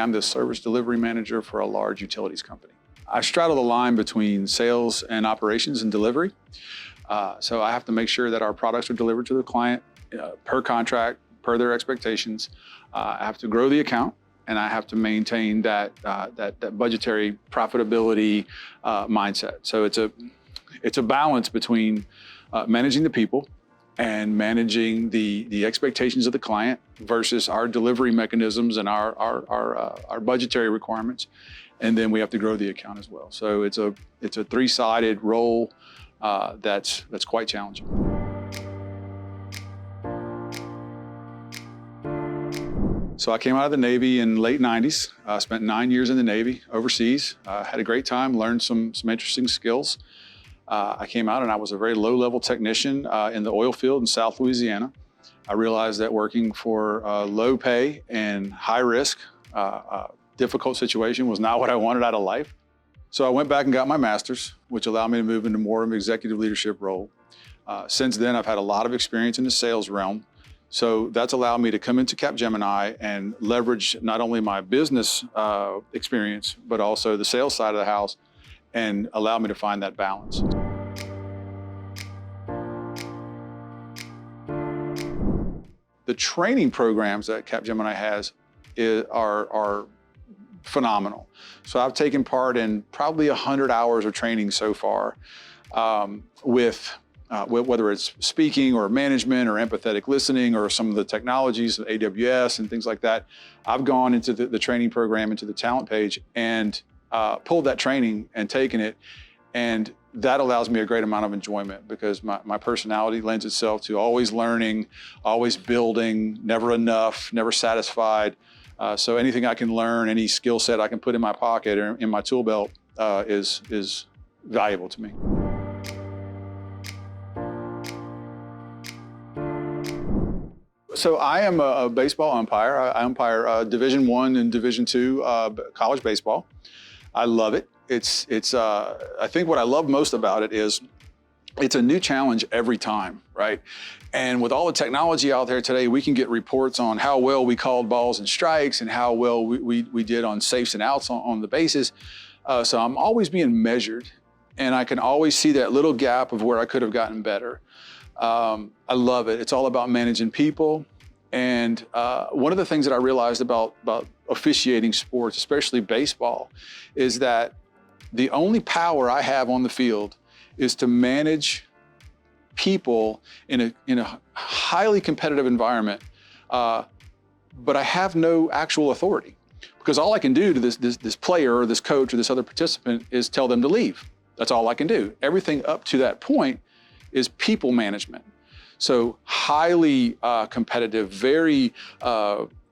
I'm the service delivery manager for a large utilities company. I straddle the line between sales and operations and delivery. So I have to make sure that our products are delivered to the client per contract, per their expectations. I have to grow the account, and I have to maintain that budgetary profitability mindset. So it's a balance between managing the people and managing the expectations of the client versus our delivery mechanisms and our budgetary requirements. And then we have to grow the account as well. So it's a three-sided role that's quite challenging. So I came out of the Navy in late 90s. I spent 9 years in the Navy overseas. Had a great time, learned some interesting skills. I came out and I was a very low-level technician in the oil field in South Louisiana. I realized that working for low pay and high risk, difficult situation was not what I wanted out of life. So I went back and got my master's, which allowed me to move into more of an executive leadership role. Since then, I've had a lot of experience in the sales realm. So that's allowed me to come into Capgemini and leverage not only my business experience, but also the sales side of the house, and allow me to find that balance. The training programs that Capgemini has are phenomenal. So I've taken part in probably 100 hours of training so far with whether it's speaking or management or empathetic listening or some of the technologies, AWS and things like that. I've gone into the training program, into the talent page, and pulled that training and taken it. And that allows me a great amount of enjoyment because my personality lends itself to always learning, always building, never enough, never satisfied. So anything I can learn, any skill set I can put in my pocket or in my tool belt is valuable to me. So I am a baseball umpire. I umpire Division I and Division II college baseball. I love it. I think what I love most about it is it's a new challenge every time, right? And with all the technology out there today, we can get reports on how well we called balls and strikes and how well we did on safes and outs on the bases. So I'm always being measured, and I can always see that little gap of where I could have gotten better. I love it. It's all about managing people. And one of the things that I realized about officiating sports, especially baseball, is that the only power I have on the field is to manage people in a highly competitive environment, but I have no actual authority because all I can do to this player or this coach or this other participant is tell them to leave. That's all I can do. Everything up to that point is people management. So highly competitive, very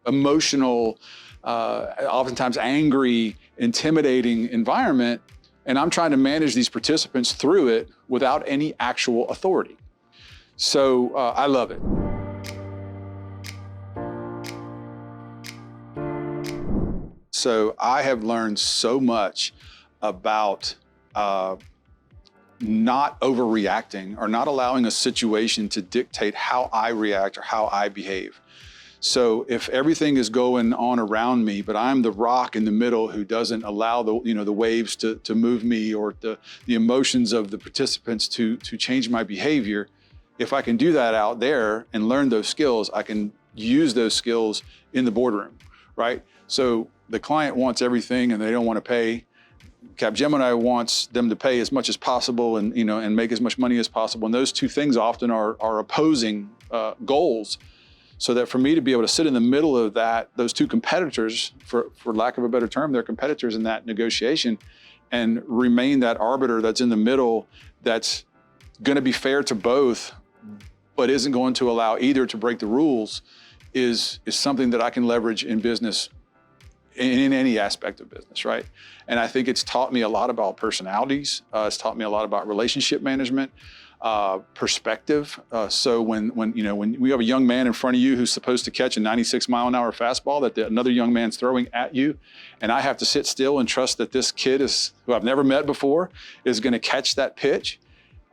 emotional, oftentimes angry, intimidating environment. And I'm trying to manage these participants through it without any actual authority. So I love it. So I have learned so much about not overreacting or not allowing a situation to dictate how I react or how I behave. So if everything is going on around me, but I'm the rock in the middle who doesn't allow the waves to move me or the emotions of the participants to change my behavior, if I can do that out there and learn those skills, I can use those skills in the boardroom, right? So the client wants everything and they don't want to pay. Capgemini wants them to pay as much as possible and make as much money as possible. And those two things often are opposing goals. So that for me to be able to sit in the middle of those two competitors, for lack of a better term, they're competitors in that negotiation, and remain that arbiter that's in the middle, that's going to be fair to both, but isn't going to allow either to break the rules, is something that I can leverage in business, in any aspect of business, right? And I think it's taught me a lot about personalities. It's taught me a lot about relationship management. Perspective. So when we have a young man in front of you who's supposed to catch a 96-mile-an-hour fastball that another young man's throwing at you, and I have to sit still and trust that this kid who I've never met before is going to catch that pitch,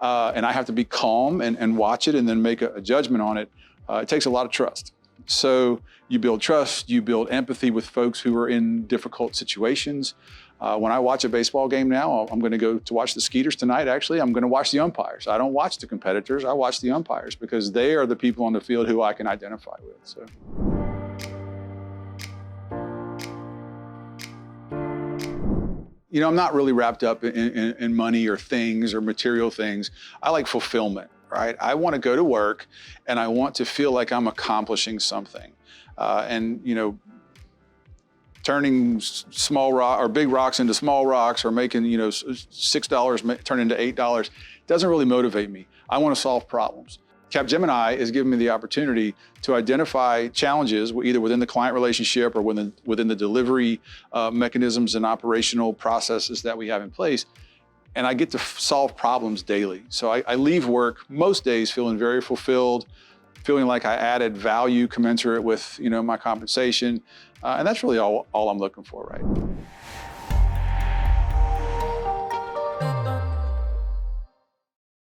and I have to be calm and watch it and then make a judgment on it. It takes a lot of trust. So you build trust, you build empathy with folks who are in difficult situations. When I watch a baseball game now, I'm going to go to watch the Skeeters tonight. Actually, I'm going to watch the umpires. I don't watch the competitors. I watch the umpires because they are the people on the field who I can identify with. So. You know, I'm not really wrapped up in money or things or material things. I like fulfillment, right? I want to go to work and I want to feel like I'm accomplishing something. And, you know, turning small rock or big rocks into small rocks or making, you know, $6 turn into $8 doesn't really motivate me. I want to solve problems. Capgemini is giving me the opportunity to identify challenges either within the client relationship or within the delivery mechanisms and operational processes that we have in place. And I get to solve problems daily. So I leave work most days feeling very fulfilled, feeling like I added value commensurate with, you know, my compensation. And that's really all I'm looking for, right?